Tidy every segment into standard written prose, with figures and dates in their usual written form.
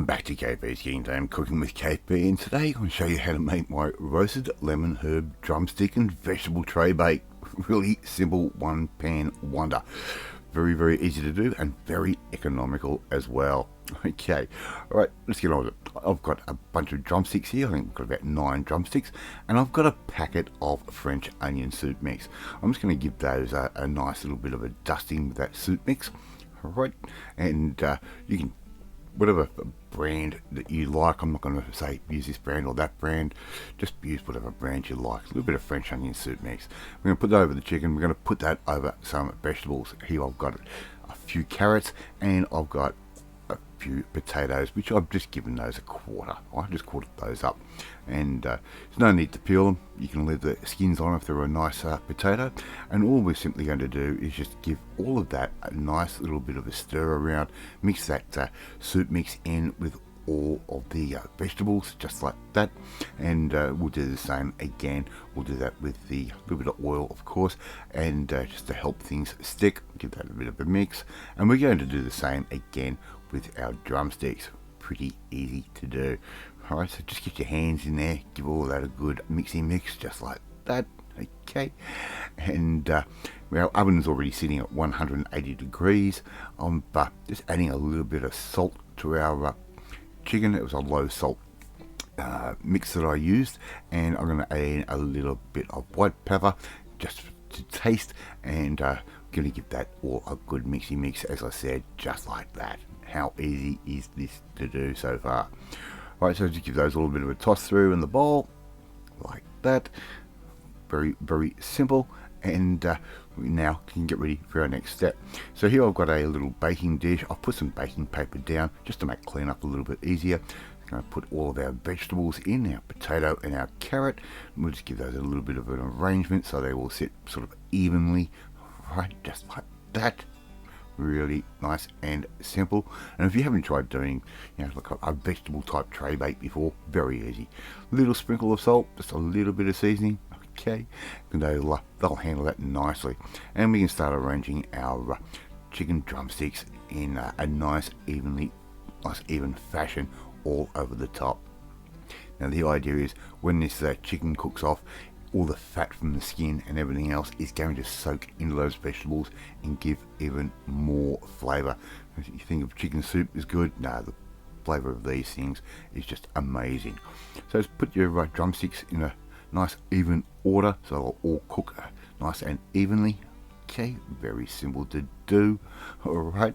back to KP's Kingdom, cooking with KP, and today I'm going to show you how to make my roasted lemon herb drumstick and vegetable tray bake. Really simple one pan wonder. Very easy to do and very economical as well. Okay, alright, let's get on with it. I've got a bunch of drumsticks here. I think I've got about 9 drumsticks, and I've got a packet of French onion soup mix. I'm just going to give those a nice little bit of a dusting with that soup mix. Alright, and you can, whatever brand that you like, I'm not going to say use this brand or that brand, just use whatever brand you like. A little bit of French onion soup mix. We're going to put that over the chicken. We're going to put that over some vegetables. Here I've got a few carrots and I've got a few potatoes, which I've just given those a quarter. I just quartered those up, and there's no need to peel them. You can leave the skins on if they're a nice potato, and all we're simply going to do is just give all of that a nice little bit of a stir around, mix that soup mix in with all of the vegetables, just like that, and we'll do the same again. We'll do that with the little bit of oil, of course, and just to help things stick, give that a bit of a mix. And we're going to do the same again with our drumsticks. Pretty easy to do. Alright, so just get your hands in there, give all that a good mixy mix, just like that. Okay, and our oven's already sitting at 180 degrees. I'm just adding a little bit of salt to our chicken. It was a low salt mix that I used, and I'm going to add in a little bit of white pepper just to taste, and going to give that all a good mixy mix, as I said, just like that. How easy is this to do so far? Right, so just give those a little bit of a toss through in the bowl, like that. Very simple, and we now can get ready for our next step. So here I've got a little baking dish. I've put some baking paper down just to make clean up a little bit easier. I'm going to put all of our vegetables in, our potato and our carrot, and we'll just give those a little bit of an arrangement so they will sit sort of evenly, right, just like that. Really nice and simple. And if you haven't tried doing, like a vegetable type tray bake before, very easy. Little sprinkle of salt, just a little bit of seasoning. Okay, and they'll handle that nicely, and we can start arranging our chicken drumsticks in a nice even fashion all over the top. Now the idea is when this chicken cooks off, all the fat from the skin and everything else is going to soak into those vegetables and give even more flavour. If you think of chicken soup is good, no, the flavour of these things is just amazing. So just put your drumsticks in a nice even order so they'll all cook nice and evenly. Okay, very simple to do. Alright,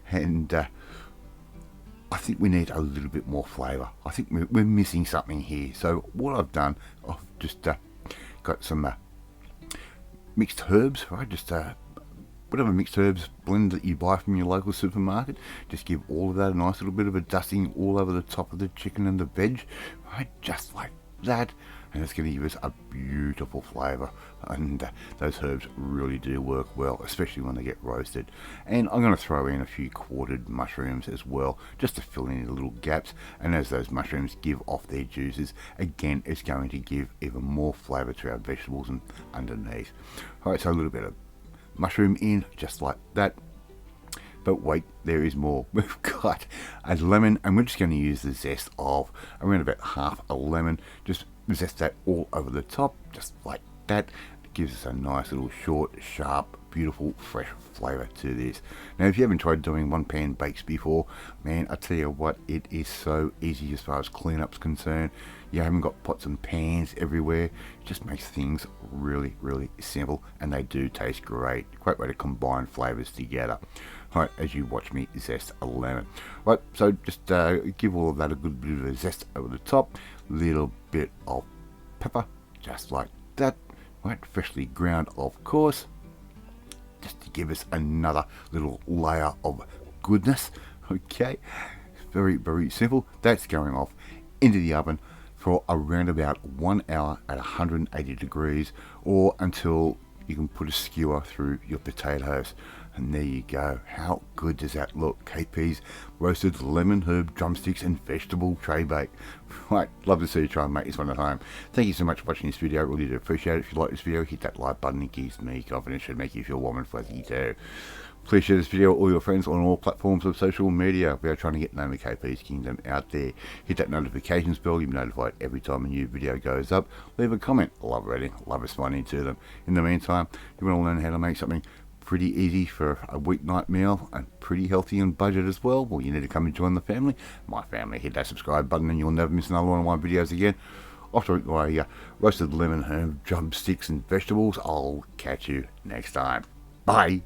and I think we need a little bit more flavour. I think we're missing something here. So what I've done, I've just got some mixed herbs, right? Just whatever mixed herbs blend that you buy from your local supermarket. Just give all of that a nice little bit of a dusting all over the top of the chicken and the veg, right? Just like that. And it's going to give us a beautiful flavour, and those herbs really do work well, especially when they get roasted. And I'm going to throw in a few quartered mushrooms as well, just to fill in the little gaps, and as those mushrooms give off their juices, again it's going to give even more flavour to our vegetables and underneath. Alright, so a little bit of mushroom in, just like that. But wait, there is more. We've got a lemon, and we're just going to use the zest of around about half a lemon. Just zest that all over the top, just like that. It gives us a nice little short, sharp, beautiful, fresh flavour to this. Now, if you haven't tried doing one pan bakes before, man, I tell you what, it is so easy as far as cleanup's concerned. You haven't got pots and pans everywhere. It just makes things really simple, and they do taste great. Great way to combine flavours together. Right, as you watch me zest a lemon. Right, so just give all of that a good bit of a zest over the top. Little bit of pepper, just like that. Right, freshly ground, of course, just to give us another little layer of goodness. Okay, very simple. That's going off into the oven for around about 1 hour at 180 degrees, or until you can put a skewer through your potatoes. And there you go. How good does that look? KP's roasted lemon herb drumsticks and vegetable tray bake. Right, love to see you try and make this one at home. Thank you so much for watching this video. I really do appreciate it. If you like this video, hit that like button. It gives me confidence. It should make you feel warm and fuzzy too. Please share this video with all your friends on all platforms of social media. We are trying to get the name of KP's Kingdom out there. Hit that notifications bell. You'll be notified every time a new video goes up. Leave a comment. I love reading. I love responding to them. In the meantime, if you want to learn how to make something pretty easy for a weeknight meal and pretty healthy and budget as well, well, you need to come and join the family. My family. Hit that subscribe button and you'll never miss another one of my videos again. After my roasted lemon herb, drumsticks and vegetables, I'll catch you next time. Bye.